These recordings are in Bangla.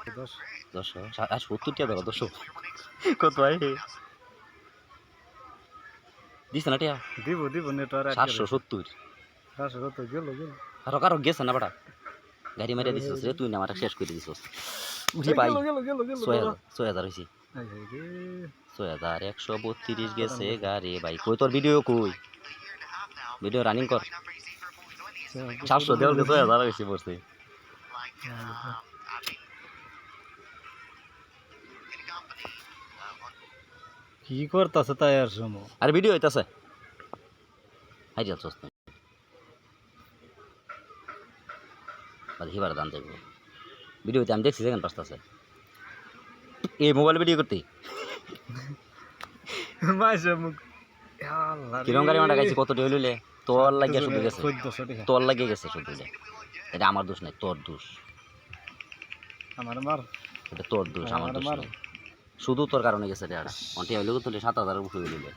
10 আর 70 টাকা ধরো 200 কত ভাই দিছ না টিয়া দিব নেটওয়ার্ক 770 গেল আর কারো গেছে না বড়া গাড়ি মারিয়া দিছস রে তুই না আমারে শেষ করে দিছস উঠি ভাই গেল 6000 হইছে 6132 গেছে গাড়ি ভাই কই তোর ভিডিও কই ভিডিও রানিং কর 700 দেওয়াল 6000 হইছে পড়ছে কি করতেছে তাই আর সময় আরে ভিডিও হইতাছে হাই যাচ্ছ তুই বাদ হিবার দান দেব ভিডিওতে আমি দেখছি সেকেন্ড পাঁচটা আছে এই মোবাইল ভিডিও করতে মাইসে মুখ কিরম গাড়ি মারা গাইছি কত টাকা লইলে তোর লাগিয়ে শুধু গেছে তোর লাগিয়ে গেছে শুধু এটা আমার দোষ নাই তোর দোষ আমার মার এটা তোর দোষ আমার দোষ নাই শুধু তোর কারণে গেছে রে আড়া অন্টি হইলে তো 7000 এর উপরে লইলে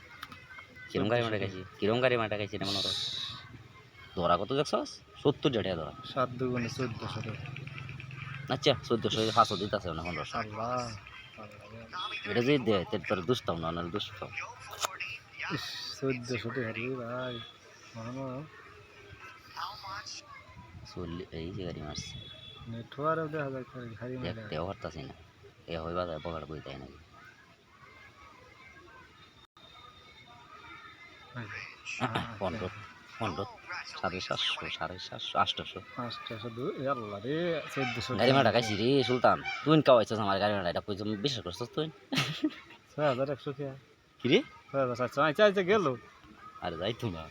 কিরম গাড়ি মারা গাইছি এটা মনে করো ধরা কত দেখছস 70 টাকা ধরা 7 দুগুণে 1400 টাকা আচ্ছা 1400 500 দিতাছে না 1500 আল্লাহ এটা যদি দেয় তোর দুষ্টাও না দুষ্ট 1400 টাকা রে ভাই এই যে গাড়ি মারছে নেটওয়ার্ক দেখা যায় গাড়ি মারা দেখতেও পারতাছি না এ হইবা যায় পকেট বই তাই নাকি 15 750 আল্লাহ রে 1400 গাড়ি মারা গাইছি রে সুলতান তুই কাওয়াইছস আমার গাড়ি মারা এটা কই বিশ্বাস করছস তুই 6100 টাকা কি রে 6700 আচ্ছা গেল আরে যাইতো না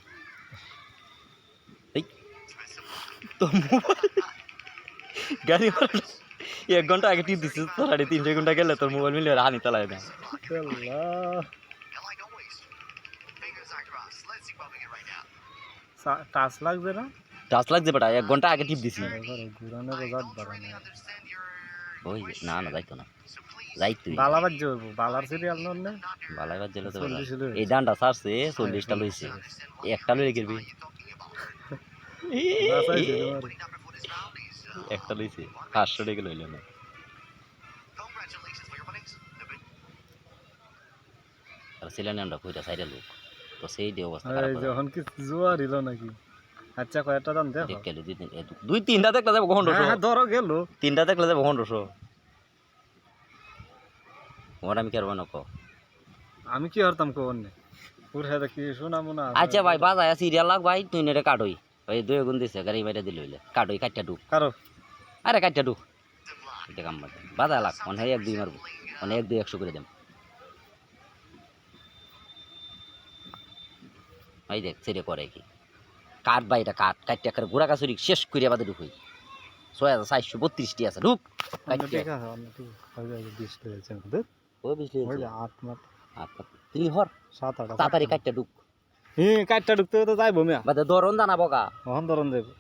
এই তো মোবাইল গাড়ি মারা 1 ঘন্টা আগে টিপ দিছিস তোর আড়ে 3 ঘন্টা গেলে তোর মোবাইল মিলে হানি চালায় না আল্লাহ টাচ লাগবে না টাচ লাগছে বেটা 1 ঘন্টা আগে টিপ দিছি ঘুরানোর বাদ বাড়ানো ওই না যাইতো না যাইতো বালাবাদ যাবো বালার সিরিয়াল নন না বালাবাদ জেলে তো এই ডান্ডা ছাড়ছে 40টা লইছে একটা লই গেলবি একটা লইছে 500 টাকা লইল না আর সিলেন আমরা কইরা সাইডে লোক তো সেই দে অবস্থা খারাপ এই যখন কি জোয়ার হলো নাকি আচ্ছা কয়টা দাম দেখো দেখলে দুই তিনটা দেখলে যাব কখন রসো হ্যাঁ ধরো গেল তিনটা দেখলে যাব কখন রসো ওরা আমি কি আর বানো আমি কি হরতাম কোন নে পুর হেদা কি শোনামু না আচ্ছা ভাই বাজায় সিরিয়াল লাগ ভাই তুই নেরে কাটই ভাই দুই গুণ দিছে গাড়ি বাইরে দিল হইলে কাটই কাটটা ঢুক কারো আরে কাটটা ঢুক এটা কাম বাদ বাজা লাগ অন হে 1 2 মারবো অন 1 2 100 করে দেম ভাই দেখ সেরে করে কি কাট ভাই এটা কাটটা করে ঘোড়া কাছুরি শেষ কইরা বাদে ঢুকই 6432 টি আছে ঢুক কাটটা ঠিক আছে ঠিক হয়ে যাবে 20 টাকা আছে আমাদের ও 20 টাকা হইলে 8 মাত তুই হর 7 8 তাড়াতাড়ি কাটটা ঢুক কাটটা ঢুকতে তো যাইবো মিয়া বাদে দরন দানা বকা ওহন ধরন যাইবো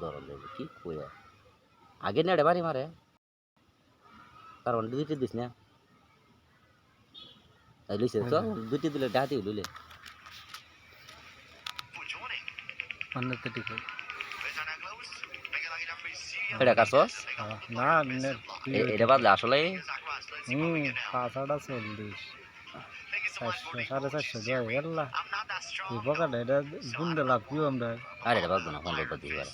দরন যাইবো কি কইয়া আগে নেড়ে বাড়ি মারে কারণ দুইটি দিস না তাই লইছে তো দুইটি দিলে ডাটি লইলে অন্যতে ঠিক হয় এটা কাছস না এটা বাদলে আসলে 5 40 450 যায় আল্লাহ এই বকাটা এটা গুন্ডে লাভ কি আমরা আরে এটা বাদলো না ফোন রইতে দিই পারে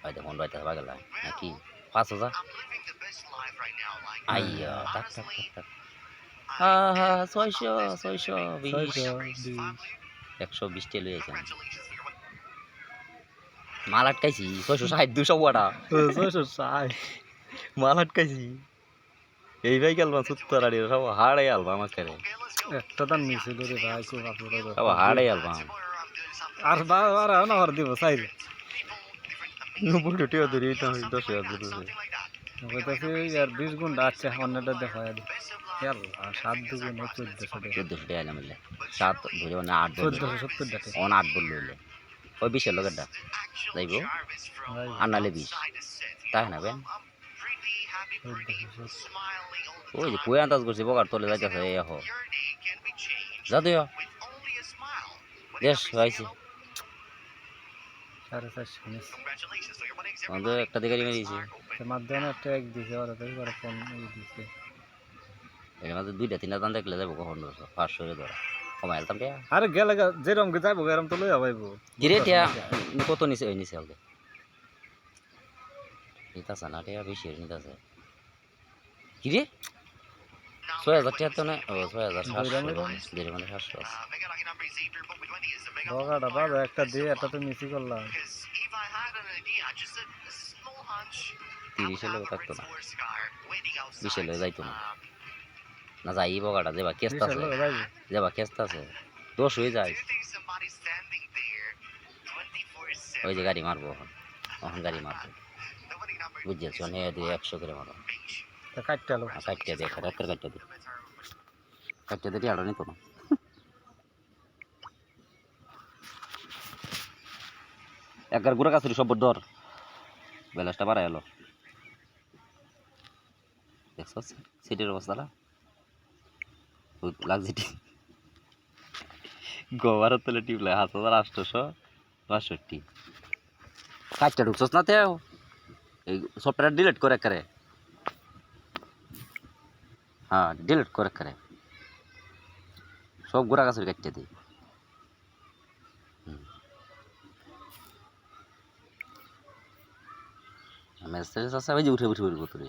হয়তো ফোন রইতে বাগলা নাকি 5000 আইয়া টাক টাক টাক হা 620 120 তে লই আইছেন মাল আটকাইছি 660 200 ওয়াটা 660 মাল আটকাইছি এই ভাই গেল সুত্তর আড়ি সব হাড়ে আলবা আমাকে একটা দান মিছিল রে ভাই খুব আপনারা সব হাড়ে আলবা আর বার না হর দিব চাই নব্বই টাকা ধরে এটা 10000 ধরে কইতাছি আর 20 গুণ আছে অন্যটা দেখা যায় আল্লাহ 7 দুগুণ 1400 টাকা মিলে 7 ধরে না 8 1470 টাকা অন 8 বল লইলে ওই 20 এর লগেরটা যাইবো আর নালে 20 তাই না বেন ওই যে কই আন্দাজ করছি বকার তলে যাইতাছে এই হো যা দিও দেশ হইছে 450 আমাদের একটা দিকে মেরেছে মাধ্যমে একটা এক দিছে ওরা তো করে ফোন দিছে এর মাঝে 2টা 3টা দান দেখলে যাবো কখন 500 করে ধরা কমাই আলতাম টিয়া আরে গেলে যেরকম যাইবো এরকম তো লইয়া পাইবো কিরে টিয়া কত নিছে ওই নিছে আলগে নিতাছে না টিয়া বেশি নিতাছে কিরে 6000 টিয়া তো না ও 6700 দেড় মানে 700 আছে বগাটা বাবা একটা দিয়ে একটা তো মিসি করলাম 30 এর লোক থাকতো না 20 এর লোক যাইতো না না যাই বগাটা যেবা কেস্তা আছে যেবা কেস্তা আছে 10 হয়ে যায় ওই যে গাড়ি মারবো এখন গাড়ি মারবো বুঝেছ নে দিয়ে 100 করে মারো কাটটা লো কাটতে দে রাতের কাটতে দে টিয়াটা নিতো না একবার গুড়া কাছুরি সব ধর ব্যালেন্সটা বাড়াই এলো দেখছ সিটির অবস্থাটা লাগছে গোবরের তলে টিপলে 7862 কাজটা ঢুকছস না তেও এই সফটওয়্যার ডিলিট করে করে হ্যাঁ ডিলিট করে করে সব গোড়া গাছের কাটতে দিই মেসেজ আছে ওই যে উঠে উঠে উঠে কতুরি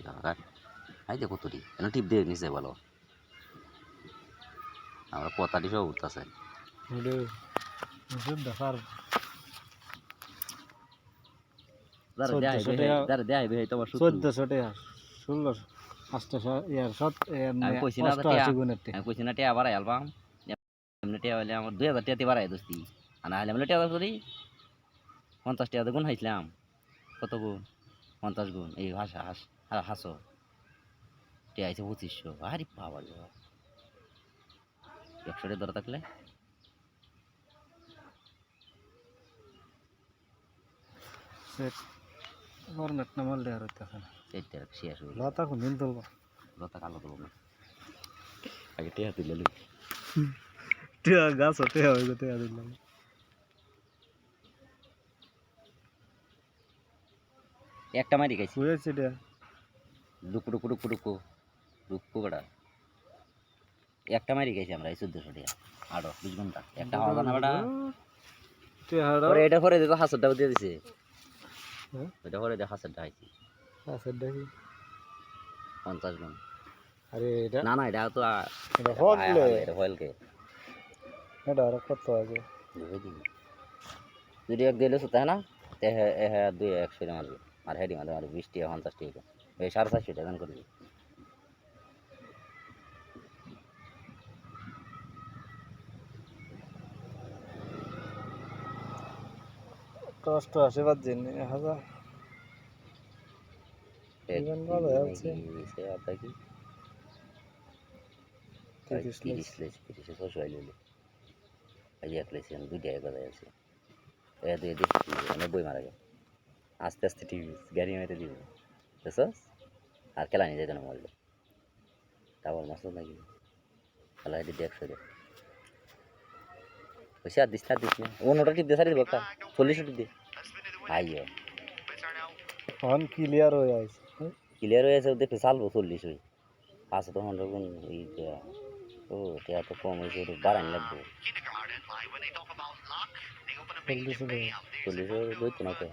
এই যে কতুরি এনে টিপ দিয়ে নিচে ভালো আমরা পতাটি সব উঠতেছে দেখার যারা দেয় ভাই তোমার 1400 টাকা 1600 800 ইয়ার 7 আমি কইছি না টিয়া বাড়াই আলবাম এমনি টিয়া হইলে আমার 2000 টিয়াতে বাড়াই দোস্তি আর না হলে আমি টিয়া করি 50 টাকা গুণ হাইছিলাম কত গুণ 50 গুণ এই হাসো টিয়া আইছে 2500 আরে বাবা 100 টাকা ধরে থাকলে ফরম্যাট নামাল দেওয়ার হইতেছে না সেইটা শেষ হয়ে লতা কোন দিন তুলবো লতা কালো তো না আগে টিয়া তুলে লই টিয়া গাছ টিয়া হয়ে গেছে টিয়া দিলাম একটা মারি খাইছি হয়েছে টিয়া ডুকু বড়া একটা মারি খাইছি আমরা এই 1400 টাকা আড়ো 20 ঘন্টা একটা হাওয়া না বড়া টিয়া পরে এটা পরে দেখো হাসরটা দিয়ে দিছে হ্যাঁ এটা পরে দেখো হাসরটা আইছি আছে দেখি 50 গুণ আরে এটা না এটা তো এটা হললে এটা হলকে এটা আর কত আছে যদি এক দিলে সুতা না তে হ্যাঁ 100 মারবে আর হেডি মারবে আর 20 টাকা 50 টাকা এই 450 টাকা দান করবি কষ্ট আশীর্বাদ দিন 1000 জীবন ভালো আছে সে আপনি কি 30 600 আইলে এই এক লেছেন দুইটা এক কথা আছে এই দুই দিক 90 মারা যায় আস্তে আস্তে টিভি গাড়ি মেরে দিব বুঝছস আর খেলা নিয়ে যেত না মোবাইল টাওয়ার মাছ নাকি খেলা দিদি 100 দে ওইসে আর দিস না অন্যটা টিপ দিয়ে সারি দিব একটা 40 টিপ দে আইও ফোন ক্লিয়ার হয়ে আছে ক্লিয়ার হয়ে আছে দেখে চালবো 40 হই 5 তো 100 গুণ এই ও এটা তো কম হয়েছে একটু বাড়ানি লাগবে 40 দইতো না তো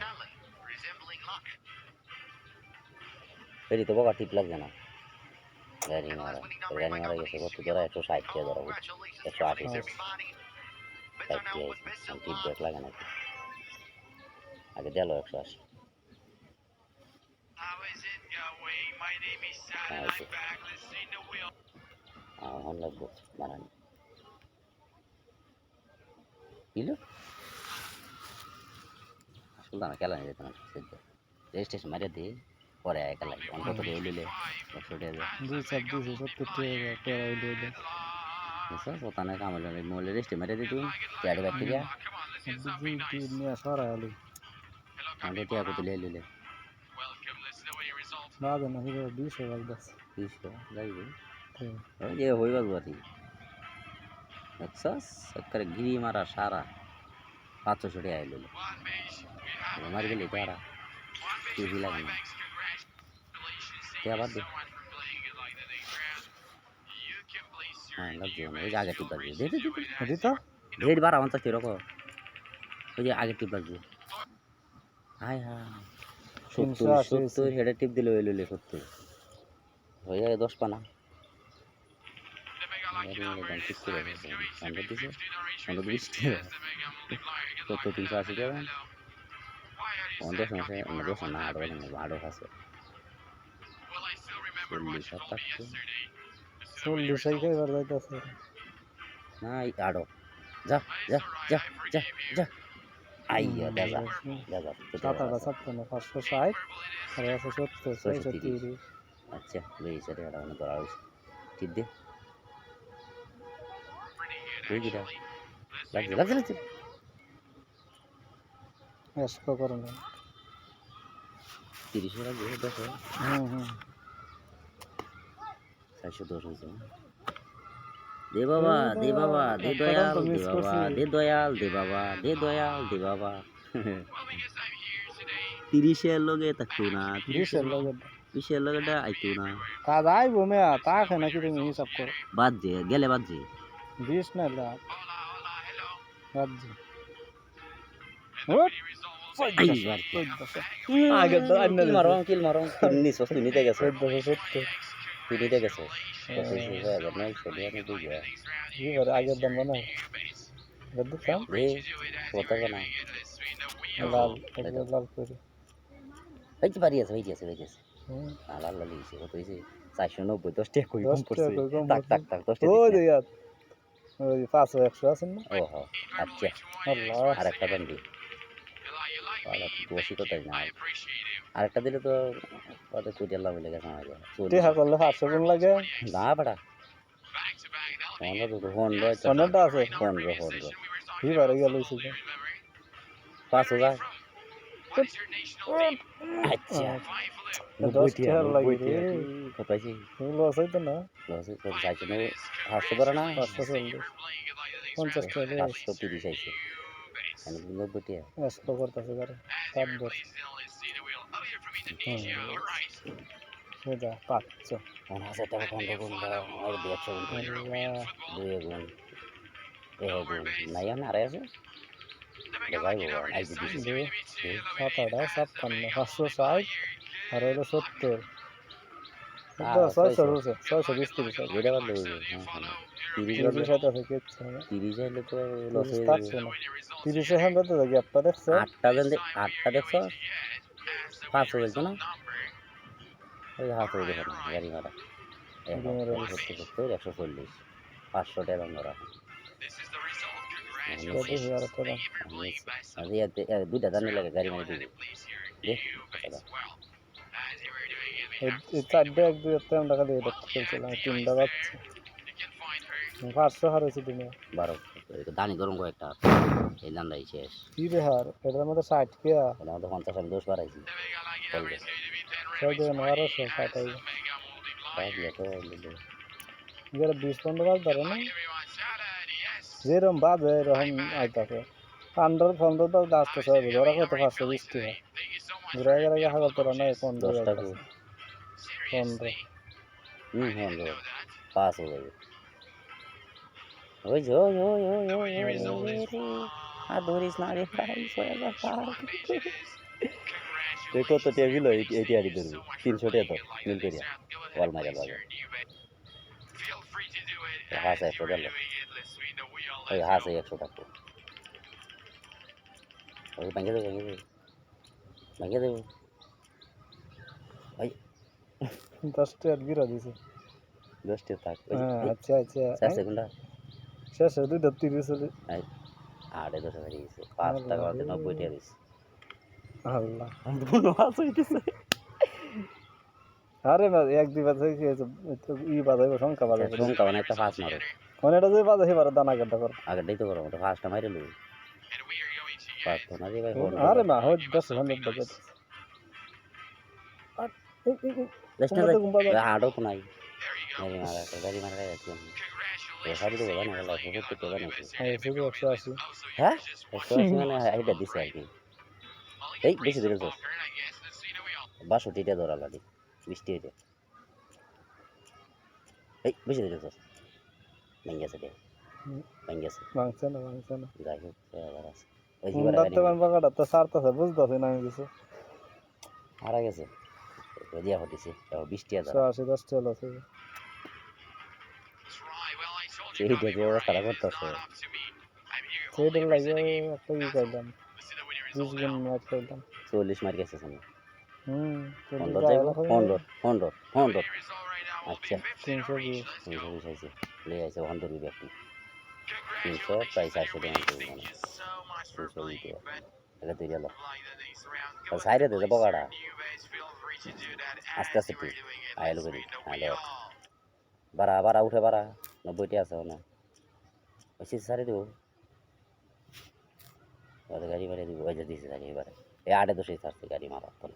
এটি তো বকা টিপ লাগছে না গাড়ি মারা গেছে কত ধরা 160 টাকা ধরা 180 টিপ দেখ লাগে নাকি আগে দিল 180 এখন লাগবো বানানি কিলো আসলে না খেলা নিয়ে যেত না রেজিস্ট্রেশন মারিয়ে দিই পরে একা লাগে অন্তত দিয়ে নিলে 100 টাকা দুই 70 টাকা হইলে বুঝছো ওখানে কামড় মোবাইলে রেজিস্ট্রে মারিয়ে দিই তুই টিয়ার ব্যাকটেরিয়া নিয়ে সরা আলু আমাদের টিয়া কত লিয়ে নিলে না জানা 200 লাগবে 200 লাগবে ওই যে হইবা বাড়ি দেখছস একবারে গিরি মারা সারা 500 টাকা আইলো মারি গেলি তারা টিভি লাগে না আবার দে হ্যাঁ লাগছে ওই যে আগে টিপ লাগবে দে দে দে দিত রেড বার আমার চাচ্ছে এরকম ওই যে আগে টিপ লাগবে হাই হাই 380 70 হেডে টিপ দিলে ওই লইলে 70 হয়ে যায় 10 পানা দাম ঠিক করে পনেরো দিছে 15 20 টাকা 380 টাকা 15 মাসে 10 না 12 আছে 40 টাকা 40 এবার যাইতেছে না আড়ো যা যা যা যা যা আইয়া দাদা দাদা 57 560 আর 170 630 আচ্ছা বেশ রে আর অনেক ধরা হয়েছে ঠিক দে তুই গিরা লাগছে লাগছে লাগছে এসকো করো না 30 লাগবে 10 হুম 410 হয়েছে দে বাবা দে বাবা দে দয়াল দে বাবা দে দয়াল দে বাবা দে দয়াল দে বাবা 30 এর লগে থাকতো না 20 এর লগে 20 এর লগেটা আইতো না কাজ আইবো মেয়া তা খায় নাকি তুমি হিসাব করো বাদ যে গেলে বাদ যে 20 না লাখ বাদ দি এইবার আগে তো কিল মারো নিছ তুই নিতে গেছে 1470 তুই নিতে গেছে এবার আগের দাম মনে হয় গদ্দু কাম কথা না লাল একদম লাল করে এই যে বাড়ি আছে আছে হুম লাল লাল লিখছে কত হইছে 490 10 টাকা কই 10 কম পড়ছে টাকা কম টাক টাক টাক 10 টাকা ওই যে ইয়ার ওই 500 100 আছে না ও হো আচ্ছা আল্লাহ আরেকটা দেন দি পালা বসি তো তাই না আরেকটা দিলে তো কত কোটি লাভ লেগে সময় যায় টেহা করলে 500 কোন লাগে না বড়া আমরা তো হন্ডা অনেকটা আছে হন্ডা এবারে গেল হইছে 5000 আচ্ছা 10 টাকা লাগে রে কোথায় লস হইতো না লস কত চাইছে না 500 করে না 540 50 টাকা 530 আইছে আমি 90 টাকা এসকো করতেছে করে 7 বছর সেটা 500 5000 টাকা বন্ধ করুন আর 150 গুণ দুই গুণ গুণ নাই না আরে আছে দেখাই বাবা আই দিছি 7 8 56 560 আর হলো 70 620 30 যেটা বাদ দেবো 30 আছে কিচ্ছু না 30 হলে তো লস হয়ে থাকছে যাবে না 30 এর হাতে তো গ্যাপটা দেখছো 8টা দেন 8টা দেখছো 500 বলছো না ওই হাত হয়ে যাবে না গাড়ি ভাড়া 140 500 টাকা দাম ধরা দুইটা দাম লাগে গাড়ি মারি দিবি এই চারটে এক দুই একটা টাকা দিয়ে দেখতে চলছিল 3টা বাচ্চা 500 হার হয়েছে দিনে 12 দানি গরম কয়েকটা এই দান্দাই শেষ কি রে হার এটার মধ্যে 60 কে এর মধ্যে 50 আমি 10 বাড়াইছি বলবে সব দিন 1200 60 তাই তো এর 20 15 বাজ ধরে না যেরকম বাজে এরকম আইতাছে 15 বাজ আসতে সব ধরা কত 520 টাকা ঘুরে গেলে হাজার তোরা না 10 টাকা 15 হ্যাঁ 5 হয়ে যাবে ওই যে ওই আর ধরিস না রে ভাই সয়া যা তুই কত টেবিল এটি আড়ি ধরবি 300 টাকা তো মিল করিয়া ওয়াল মারিয়া বাজার হাঁস 100 গেল ওই হাঁস 100 টাকা ওই ভেঙে দেবো ওই 10 টাকা গিরা দিছে 10 টাকা থাক আচ্ছা আচ্ছা 4 সেকেন্ড শেষ দুইটা 30 চলে আড়ে 10 টাকা গেছে 5 টাকা 90 টাকা গেছে আল্লাহ মনে হাস হইতেছে আরে না এক দুই বাজে কি ই বাজাইবো সংখ্যা বাজাইবো সংখ্যা মানে একটা ফাঁস মারো কোন এটা যে বাজে এবারে দানা কাটা কর আগেটাই তো করো ওটা ফার্স্টটা মাইরে লই ফার্স্ট না রে ভাই আরে না হয় 10 ঘন্টা বাজে আর আড়ো তো নাই গাড়ি মারা যাচ্ছে সারি তো বলা না গেল সত্তর টাকা নাকি হ্যাঁ 180 মানে এইটা দিছে আর কি এই বেশি দিলে তো 62 টাকা ধরা লাগে 20 টাকা এই বেশি দিলে তো ভেঙ্গেছে রে ভেঙ্গেছে ভাঙছে না যাই হোক আবার আছে ওই মুন্ডাতে বাগাটা তো সারতেছে বুঝতেছি না আমি কিছু হারা গেছে দিয়া হতেছে বৃষ্টি আছে 180 চলো সেইটা যে অবস্থাটা করতেছে সেইটার লাগে একটা ই করলাম 20 গুণ ম্যাচ করলাম 40 মার গেছে সামনে হুম 100 যাইব 100 আচ্ছা 320 320 আইছে লে আইছে 100 দিবে আপনি 300 প্রায় 400 টাকা করে মানে 300 দিতে এটা তুই গেল সাইডে দে বগাড়া আস্তে আস্তে তুই আইলো করি আইলো বাড়া উঠে বাড়া 90টি আছে না ওই সাইডে দেবো ওদের গাড়ি বাড়ি দিব ওই যে দিছে গাড়ি এবারে এই আটে তো সেই ছাড়ছে গাড়ি মারা তো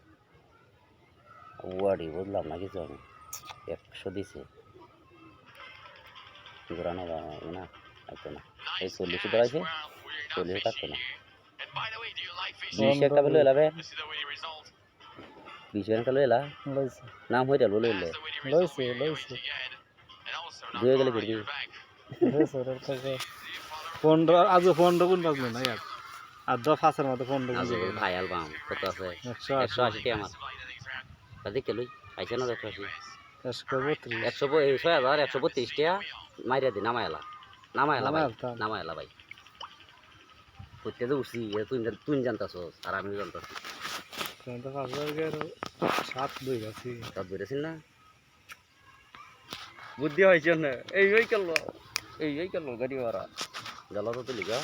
ওয়াডি বুঝলাম না কিছু আমি 100 দিছে ঘোরানো না হয়তো না এই 40 ধরাইছে 40 থাকতো না 20 একটা বলে এলাবে 20 একটা লইলা লইছে নাম হইতা লইলে লইছে দুয়ে গেলে করবি লইছে ওর কাছে 15 আজ 15 গুণ বাজলো না यार আর 10 ফাঁসের মতো 15 গুণ আজ ভাই অ্যালবাম কত আছে 180 টি আমার কাদি কে লই আইছে না 180 132 132 টিয়া মাইরা দি নামায়লা ভাই কইতে তো উঠছি তুই জানতাছস আর আমি জানতাছি কিন্তু 7 দুই গেছি সব বেরেছিস না বুদ্ধি হয়েছে না এই গেল গাড়ি ভাড়া গেল তো লিখা